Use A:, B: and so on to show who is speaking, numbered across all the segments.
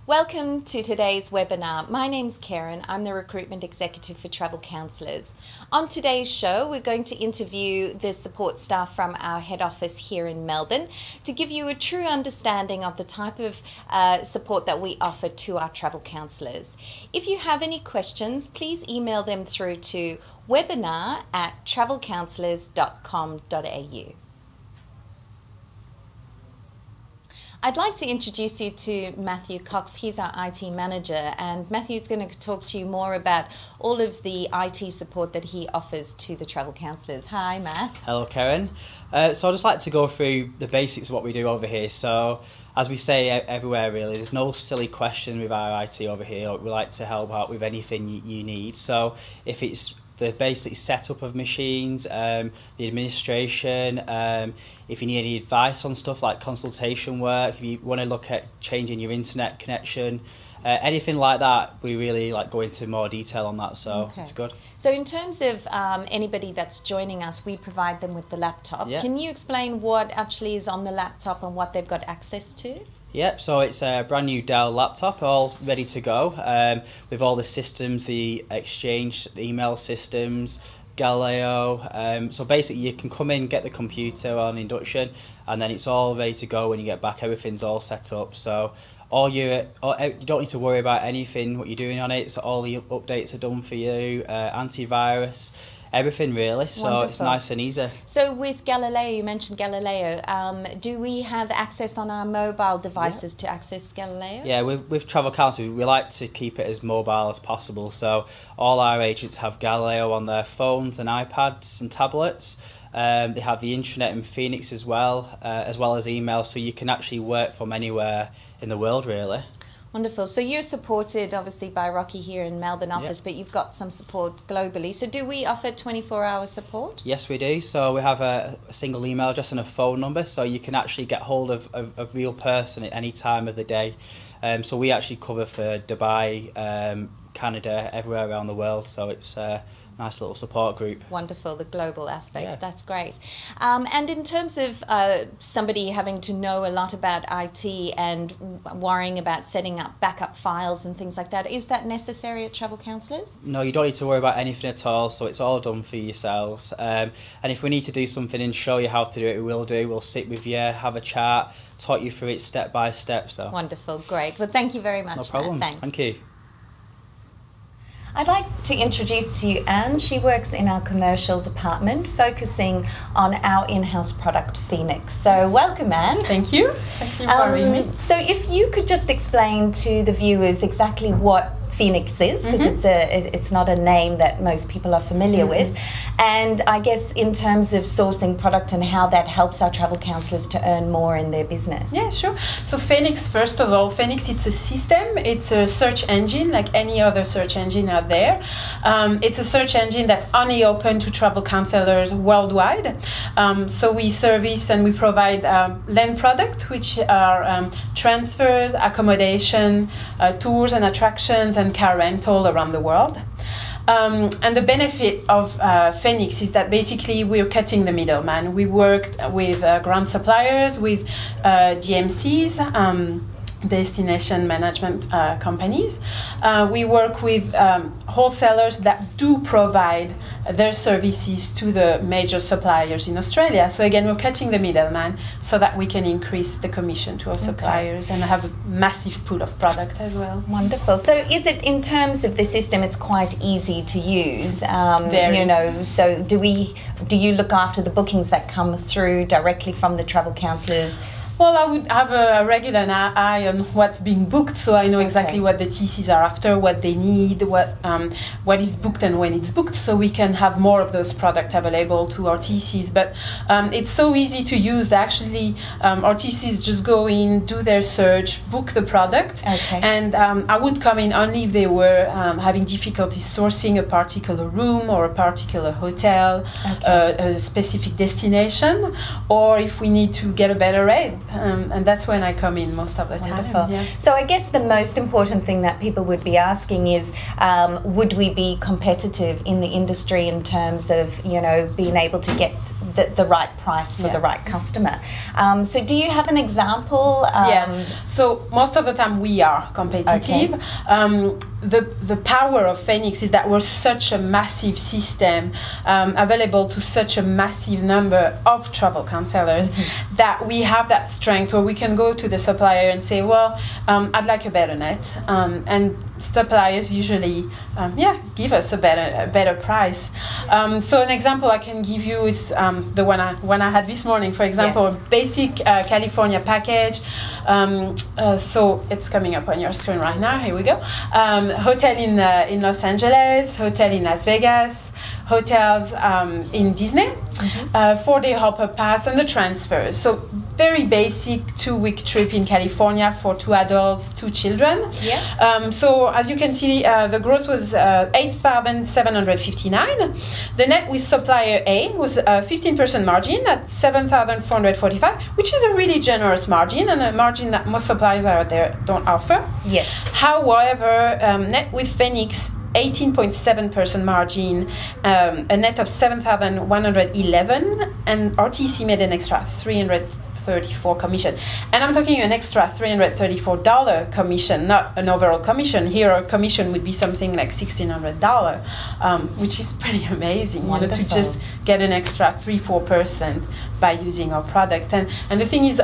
A: Welcome to today's webinar. My name's Karen. I'm the Recruitment Executive for Travel Counsellors. On today's show, we're going to interview the support staff from our head office here in Melbourne to give you a true understanding of the type of support that we offer to our travel counsellors. If you have any questions, please email them through to webinar@travelcounsellors.com.au. I'd like to introduce you to Matthew Cox. He's our IT manager, and Matthew's going to talk to you more about all of the IT support that he offers to the travel counsellors. Hi, Matt.
B: Hello, Karen. So I'd just like to go through the basics of what we do over here. So, as we say everywhere really, there's no silly question with our IT over here. We like to help out with anything you need. So if it's the basic setup of machines, the administration, if you need any advice on stuff like consultation work, if you want to look at changing your internet connection, anything like that, we really go into more detail on that, so It's good.
A: So in terms of anybody that's joining us, we provide them with the laptop.
B: Yeah.
A: Can you explain what actually is on the laptop and what they've got access to?
B: Yep, so it's a brand new Dell laptop, all ready to go, with all the systems, the Exchange email systems, Galileo. So basically you can come in, get the computer on induction, and then it's all ready to go when you get back. Everything's all set up, so you don't need to worry about anything, what you're doing on it. So all the updates are done for you, antivirus, everything really, so
A: Wonderful.
B: It's nice and easy.
A: So with Galileo, you mentioned Galileo, do we have access on our mobile devices to access Galileo?
B: Yeah, with Travel Counsel, we like to keep it as mobile as possible, so all our agents have Galileo on their phones and iPads and tablets. They have the intranet in Phoenix as well as email, so you can actually work from anywhere in the world really.
A: Wonderful. So you're supported obviously by Rocky here in Melbourne office, but you've got some support globally. So do we offer 24-hour support?
B: Yes, we do. So we have a single email address and a phone number, so you can actually get hold of a real person at any time of the day. So we actually cover for Dubai, Canada, everywhere around the world. So it's nice little support group.
A: Wonderful, the global aspect.
B: Yeah.
A: That's great. And in terms of somebody having to know a lot about IT and worrying about setting up backup files and things like that, is that necessary at Travel Counsellors?
B: No, you don't need to worry about anything at all, so it's all done for yourselves. And if we need to do something and show you how to do it, we will do. We'll sit with you, have a chat, talk you through it step by step. So.
A: Wonderful, great. Well, thank you very much,
B: No problem.
A: Matt. Thanks.
B: Thank you.
A: I'd like to introduce to you Anne. She works in our commercial department, focusing on our in-house product, Phoenix. So welcome, Anne.
C: Thank you. Thank you for having me.
A: So if you could just explain to the viewers exactly what Phoenix is, because it's not a name that most people are familiar with, and I guess in terms of sourcing product and how that helps our travel counsellors to earn more in their business.
C: Yeah, sure. So Phoenix, first of all, Phoenix, it's a system. It's a search engine like any other search engine out there. It's a search engine that's only open to travel counsellors worldwide. So we service and we provide land product, which are transfers, accommodation, tours and attractions, and car rental around the world. And the benefit of Phoenix is that basically we're cutting the middleman. We worked with ground suppliers, with DMCs, destination management companies. We work with wholesalers that do provide their services to the major suppliers in Australia. So again, we're cutting the middleman so that we can increase the commission to our suppliers and have a massive pool of product as well.
A: Wonderful. So is it, in terms of the system, it's quite easy to use?
C: Very.
A: You know, so do you look after the bookings that come through directly from the travel counsellors?
C: Well, I would have a regular eye on what's being booked, so I know exactly what the TCs are after, what they need, what is booked and when it's booked, so we can have more of those products available to our TCs. But it's so easy to use that actually our TCs just go in, do their search, book the product, and I would come in only if they were having difficulties sourcing a particular room or a particular hotel, a specific destination, or if we need to get a better rate. And that's when I come in most of the time.
A: Wonderful. Yeah. So I guess the most important thing that people would be asking is, would we be competitive in the industry in terms of, you know, being able to get the right price for the right customer. So do you have an example?
C: So most of the time we are competitive. Okay. The power of Phoenix is that we're such a massive system, available to such a massive number of travel counselors, that we have that strength where we can go to the supplier and say, well, I'd like a better net, and suppliers usually give us a better price. So an example I can give you is the one I had this morning. For example, basic California package. So it's coming up on your screen right now. Here we go. Hotel in Los Angeles, hotel in Las Vegas, hotels in Disney, 4-day hopper pass, and the transfers. So very basic 2-week trip in California for 2 adults, 2 children. So as you can see, the gross was $8,759. The net with supplier A was a 15% margin at $7,445, which is a really generous margin, and a margin that most suppliers out there don't offer.
A: Yes.
C: However, net with Phoenix, 18.7% margin, a net of 7,111, and RTC made an extra $334 commission. And I'm talking an extra $334 commission, not an overall commission. Here, our commission would be something like $1,600, which is pretty amazing.
A: Wonderful.
C: To just get an extra 3-4% by using our product. And the thing is,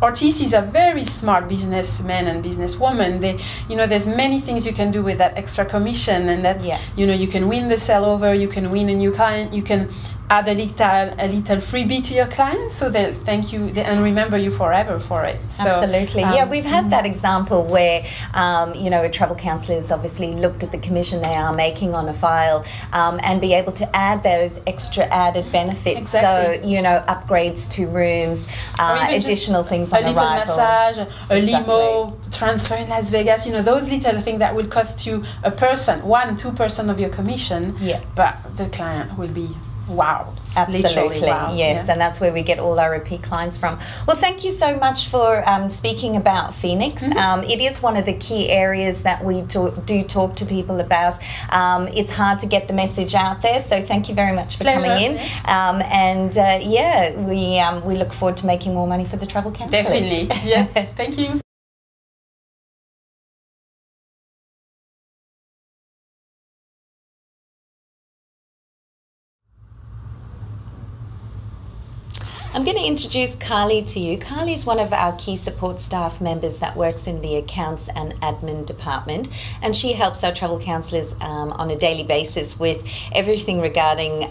C: RTCs are very smart businessmen and businesswomen. There's many things you can do with that extra commission, and that's, you can win the sell over, you can win a new client, you can add a little freebie to your client, so they'll thank you and remember you forever for it. So,
A: absolutely. We've had that example where, a travel counsellor has obviously looked at the commission they are making on a file, and be able to add those extra added benefits.
C: Exactly.
A: So, upgrades to rooms, additional things on arrival.
C: A little massage, a limo, transfer in Las Vegas, those little things that will cost you 1-2% of your commission, but the client will be wow.
A: Absolutely,
C: wow.
A: Yes, and that's where we get all our repeat clients from. Well, thank you so much for speaking about Phoenix. It is one of the key areas that we do talk to people about. It's hard to get the message out there, so thank you very much for coming in. We look forward to making more money for the travel counsellors.
C: Definitely, yes. Thank you.
A: I'm going to introduce Carly to you. Carly's one of our key support staff members that works in the accounts and admin department, and she helps our travel counsellors on a daily basis with everything regarding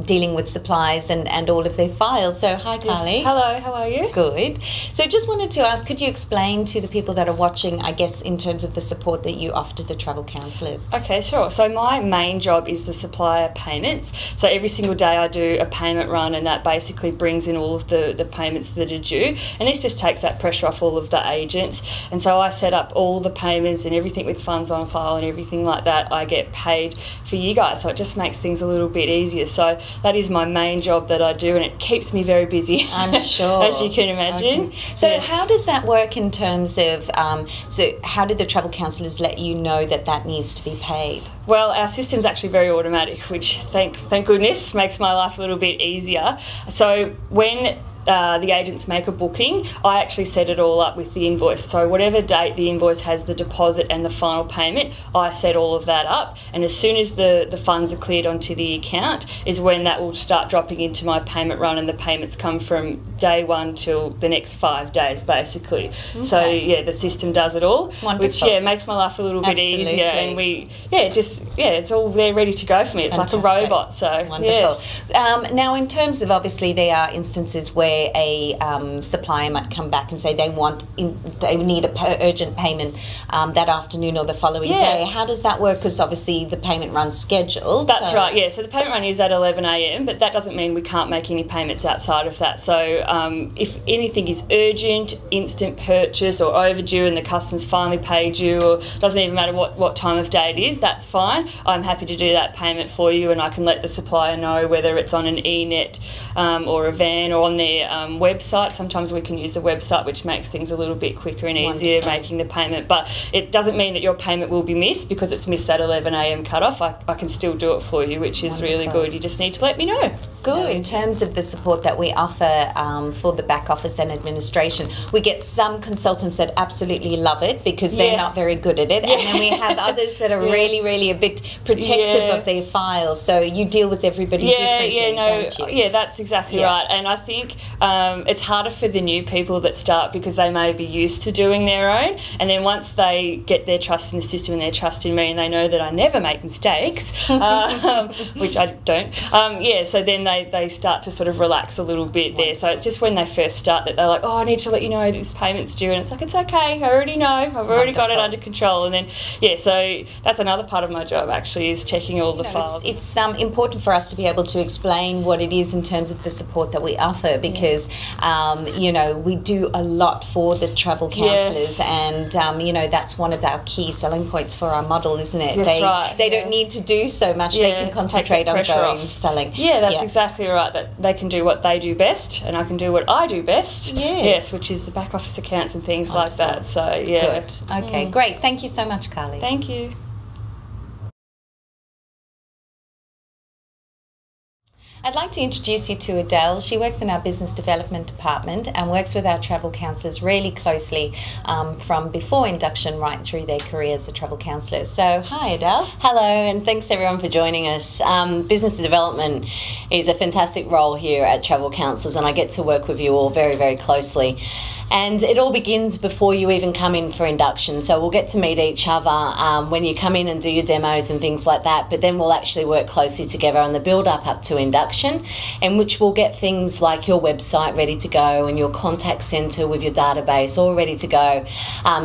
A: dealing with supplies and all of their files. So hi Carly.
D: Yes. Hello, how are you?
A: Good. So just wanted to ask, could you explain to the people that are watching, I guess, in terms of the support that you offer to the travel counsellors?
D: Okay, sure. So my main job is the supplier payments. So every single day I do a payment run, and that basically brings in all of the payments that are due, and this just takes that pressure off all of the agents. And so I set up all the payments and everything with funds on file and everything like that. I get paid for you guys, so it just makes things a little bit easier. So that is my main job that I do, and it keeps me very busy.
A: I'm sure.
D: As you can imagine.
A: Okay. So
D: yes.
A: How does that work in terms of, so how did the travel counsellors let you know that needs to be paid?
D: Well, our system's actually very automatic, which thank goodness makes my life a little bit easier. So when the agents make a booking, I actually set it all up with the invoice. So whatever date the invoice has the deposit and the final payment, I set all of that up. And as soon as the funds are cleared onto the account is when that will start dropping into my payment run, and the payments come from day one till the next 5 days, basically. Okay. So yeah, the system does it all.
A: Wonderful.
D: Which makes my life a little bit easier, and it's all there ready to go for me. It's
A: Fantastic.
D: Like a robot. So
A: wonderful.
D: Yes.
A: Now, in terms of, obviously there are instances where a supplier might come back and say they need a urgent payment that afternoon or the following day. How does that work? Because obviously the payment run's scheduled.
D: That's right, yeah. So the payment run is at 11 a.m, but that doesn't mean we can't make any payments outside of that. So if anything is urgent, instant purchase or overdue and the customer's finally paid you, or doesn't even matter what time of day it is, that's fine. I'm happy to do that payment for you, and I can let the supplier know whether it's on an e-net or a van or on their their website. Sometimes we can use the website, which makes things a little bit quicker and easier making the payment. But it doesn't mean that your payment will be missed because it's missed that 11 a.m. cut-off. I can still do it for you, which is really good. You just need to let me know.
A: Good. In terms of the support that we offer for the back office and administration, we get some consultants that absolutely love it because they're not very good at it, and then we have others that are really a bit protective of their files. So you deal with everybody differently, don't you?
D: Yeah, that's exactly right. And I think it's harder for the new people that start because they may be used to doing their own, and then once they get their trust in the system and their trust in me, and they know that I never make mistakes, which I don't. So then they start to sort of relax a little bit there. So it's just when they first start that they're like, oh, I need to let you know this payment's due, and it's like, it's okay, I already know, I've already got it under control. And then so that's another part of my job actually, is checking all the files.
A: It's important for us to be able to explain what it is in terms of the support that we offer, because we do a lot for the travel counsellors, and that's one of our key selling points for our model, isn't it? They don't need to do so much. They can concentrate on going selling.
D: Yeah, that's exactly right. That they can do what they do best, and I can do what I do best. Yes, which is the back office accounts and things like that. So
A: good. Okay, great. Thank you so much, Carly.
D: Thank you.
A: I'd like to introduce you to Adele. She works in our business development department and works with our travel counsellors really closely from before induction right through their career as a travel counsellor. So, hi Adele.
E: Hello, and thanks everyone for joining us. Business development is a fantastic role here at Travel Counsellors, and I get to work with you all very, very closely. And it all begins before you even come in for induction. So we'll get to meet each other when you come in and do your demos and things like that. But then we'll actually work closely together on the build-up up to induction, in which we'll get things like your website ready to go and your contact centre with your database all ready to go,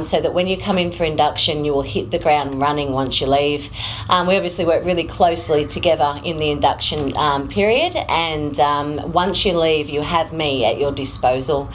E: so that when you come in for induction, you will hit the ground running once you leave. We obviously work really closely together in the induction period, and once you leave, you have me at your disposal.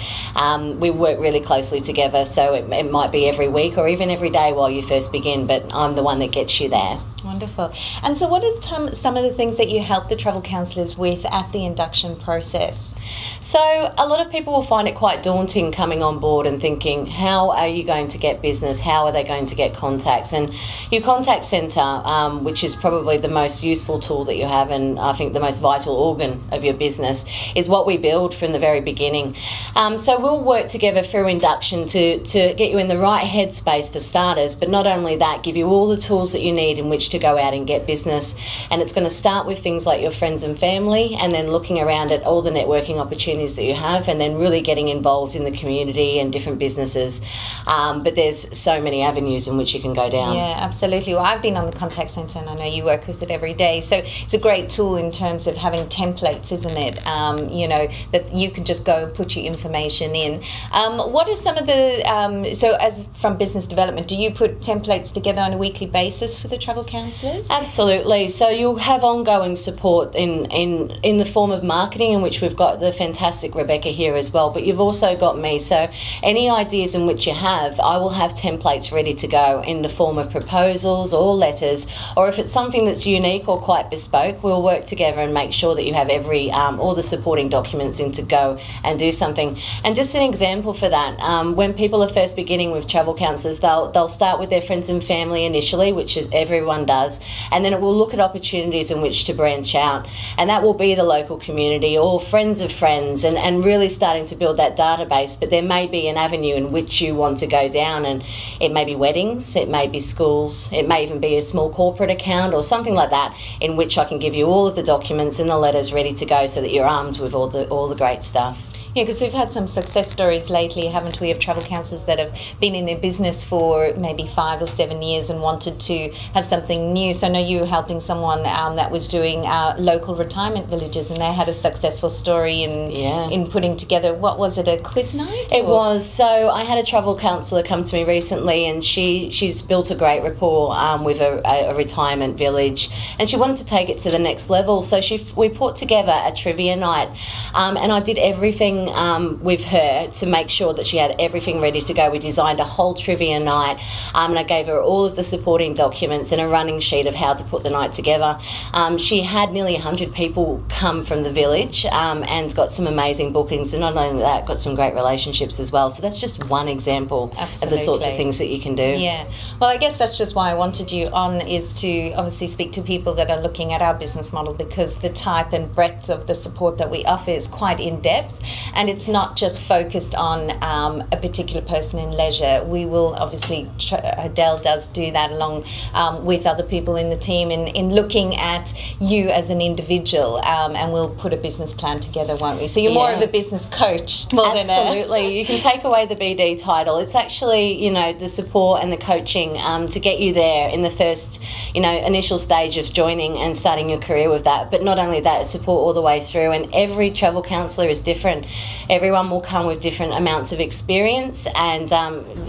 E: We work really closely together, so it might be every week or even every day while you first begin, but I'm the one that gets you there.
A: Wonderful. And so what are some of the things that you help the travel counsellors with at the induction process?
E: So a lot of people will find it quite daunting coming on board and thinking, how are you going to get business? How are they going to get contacts? And your contact centre, which is probably the most useful tool that you have, and I think the most vital organ of your business, is what we build from the very beginning. So we'll work together through induction to get you in the right headspace for starters, but not only that, give you all the tools that you need in which to go out and get business. And it's going to start with things like your friends and family, and then looking around at all the networking opportunities that you have, and then really getting involved in the community and different businesses. But there's so many avenues in which you can go down.
A: Yeah, absolutely. Well, I've been on the contact centre, and I know you work with it every day. So it's a great tool in terms of having templates, isn't it? That you can just go and put your information in. What are some of the, so as from business development, do you put templates together on a weekly basis for the travel counsellors?
E: Absolutely. So you'll have ongoing support in the form of marketing, in which we've got the fantastic Rebecca here as well, but you've also got me. So any ideas in which you have, I will have templates ready to go in the form of proposals or letters, or if it's something that's unique or quite bespoke, we'll work together and make sure that you have all the supporting documents in to go and do something. And just an example for that, when people are first beginning with travel counsellors, they'll start with their friends and family initially, which is everyone does, and then it will look at opportunities in which to branch out, and that will be the local community or friends of friends, and really starting to build that database. But there may be an avenue in which you want to go down, and it may be weddings, it may be schools, it may even be a small corporate account or something like that, in which I can give you all of the documents and the letters ready to go, so that you're armed with all the great stuff.
A: Yeah, because we've had some success stories lately, haven't we, of travel counsellors that have been in their business for maybe 5 or 7 years and wanted to have something new. So I know you were helping someone that was doing local retirement villages, and they had a successful story in putting together, what was it, a quiz night?
E: It was. So I had a travel counsellor come to me recently, and she's built a great rapport with a retirement village, and she wanted to take it to the next level. So we put together a trivia night, and I did everything working with her to make sure that she had everything ready to go. We designed a whole trivia night, and I gave her all of the supporting documents and a running sheet of how to put the night together. She had nearly 100 people come from the village and got some amazing bookings, and not only that, got some great relationships as well. So that's just one example of the sorts of things that you can do.
A: Yeah. Well, I guess that's just why I wanted you on, is to obviously speak to people that are looking at our business model, because the type and breadth of the support that we offer is quite in-depth, and it's not just focused on a particular person in leisure. We will obviously, Adele does do that along with other people in the team in looking at you as an individual, and we'll put a business plan together, won't we? So you're more of a business coach more than
E: Absolutely. You can take away the BD title. It's actually, you know, the support and the coaching to get you there in the first, you know, initial stage of joining and starting your career with that. But not only that, support all the way through. And every travel counsellor is different. Everyone will come with different amounts of experience, and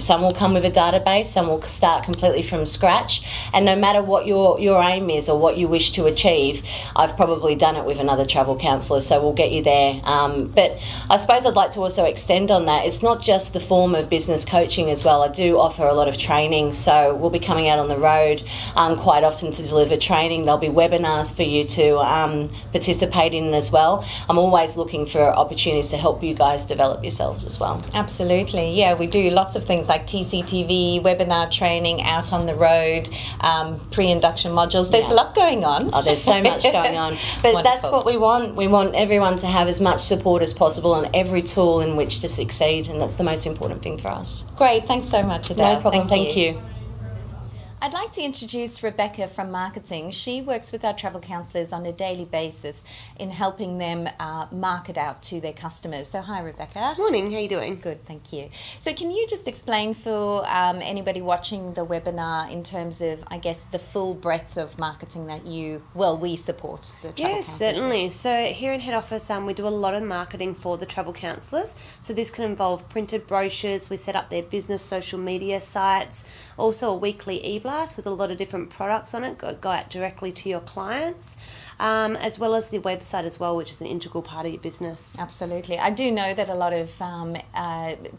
E: some will come with a database, some will start completely from scratch. And no matter what your aim is or what you wish to achieve, I've probably done it with another travel counsellor, so we'll get you there. But I suppose I'd like to also extend on that. It's not just the form of business coaching as well. I do offer a lot of training, so we'll be coming out on the road quite often to deliver training. There'll be webinars for you to participate in as well. I'm always looking for opportunities to help you guys develop yourselves as well.
A: Absolutely. Yeah, we do lots of things like TCTV, webinar training, out on the road, pre-induction modules. There's a lot going on.
E: Oh, there's so much going on. But
A: Wonderful.
E: That's what we want. We want everyone to have as much support as possible on every tool in which to succeed, and that's the most important thing for us.
A: Great. Thanks so much, Adele.
E: No problem. Thank you.
A: I'd like to introduce Rebecca from marketing. She works with our travel counsellors on a daily basis in helping them market out to their customers. So hi, Rebecca.
F: Morning, how are you doing?
A: Good, thank you. So can you just explain for anybody watching the webinar in terms of, I guess, the full breadth of marketing that we support the travel counsellors?
F: Yes, certainly. So here in head office, we do a lot of marketing for the travel counsellors. So this can involve printed brochures. We set up their business social media sites, also a weekly e-blast with a lot of different products on it, go out directly to your clients, as well as the website as well, which is an integral part of your business.
A: Absolutely. I do know that a lot of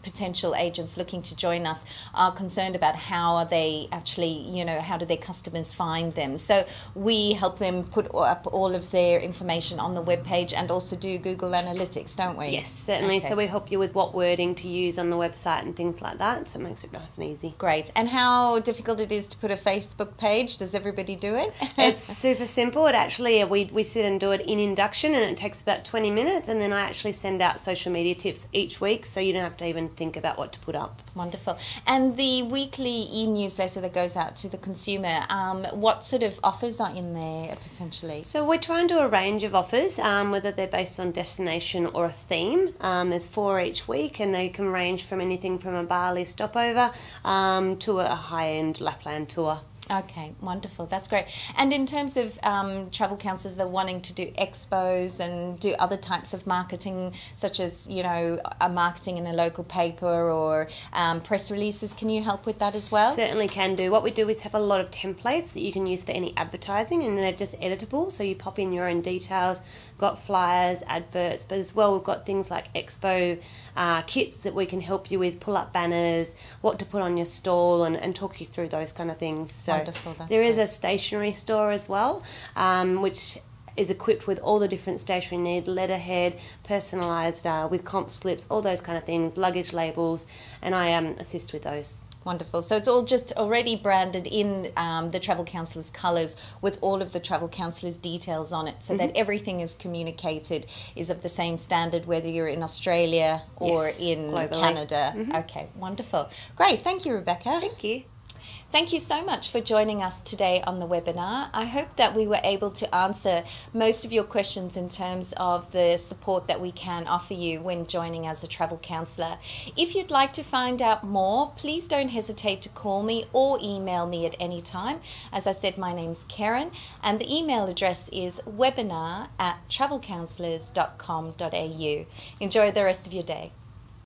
A: potential agents looking to join us are concerned about how are they actually, how do their customers find them. So we help them put up all of their information on the webpage and also do Google Analytics, don't we?
F: Yes, certainly. Okay. So we help you with what wording to use on the website and things like that, so it makes it nice and easy.
A: Great. And how difficult it is to put a Facebook page? Does everybody do it?
F: It's super simple. It actually, we sit and do it in induction, and it takes about 20 minutes, and then I actually send out social media tips each week, so you don't have to even think about what to put up.
A: Wonderful. And the weekly e-newsletter that goes out to the consumer, what sort of offers are in there potentially?
F: So we're trying to do a range of offers, whether they're based on destination or a theme. There's 4 each week, and they can range from anything from a Bali stopover to a high-end Lapland tour.
A: Okay, wonderful. That's great. And in terms of travel counsellors that are wanting to do expos and do other types of marketing, such as, a marketing in a local paper or press releases, can you help with that as well?
F: Certainly can do. What we do is have a lot of templates that you can use for any advertising, and they're just editable, so you pop in your own details. Got flyers, adverts, but as well we've got things like expo kits that we can help you with, pull up banners, what to put on your stall, and talk you through those kind of things. So
A: wonderful, that's
F: there is
A: great.
F: a stationery store as well, which is equipped with all the different stationery you need, letterhead, personalised with comp slips, all those kind of things, luggage labels, and I assist with those.
A: Wonderful. So it's all just already branded in the travel counsellor's colours with all of the travel counsellor's details on it, so that everything is communicated, is of the same standard whether you're in Australia or in
F: globally.
A: Canada. Okay, wonderful. Great. Thank you, Rebecca.
F: Thank you.
A: Thank you so much for joining us today on the webinar. I hope that we were able to answer most of your questions in terms of the support that we can offer you when joining as a travel counsellor. If you'd like to find out more, please don't hesitate to call me or email me at any time. As I said, my name's Karen, and the email address is webinar@travelcounsellors.com.au. Enjoy the rest of your day.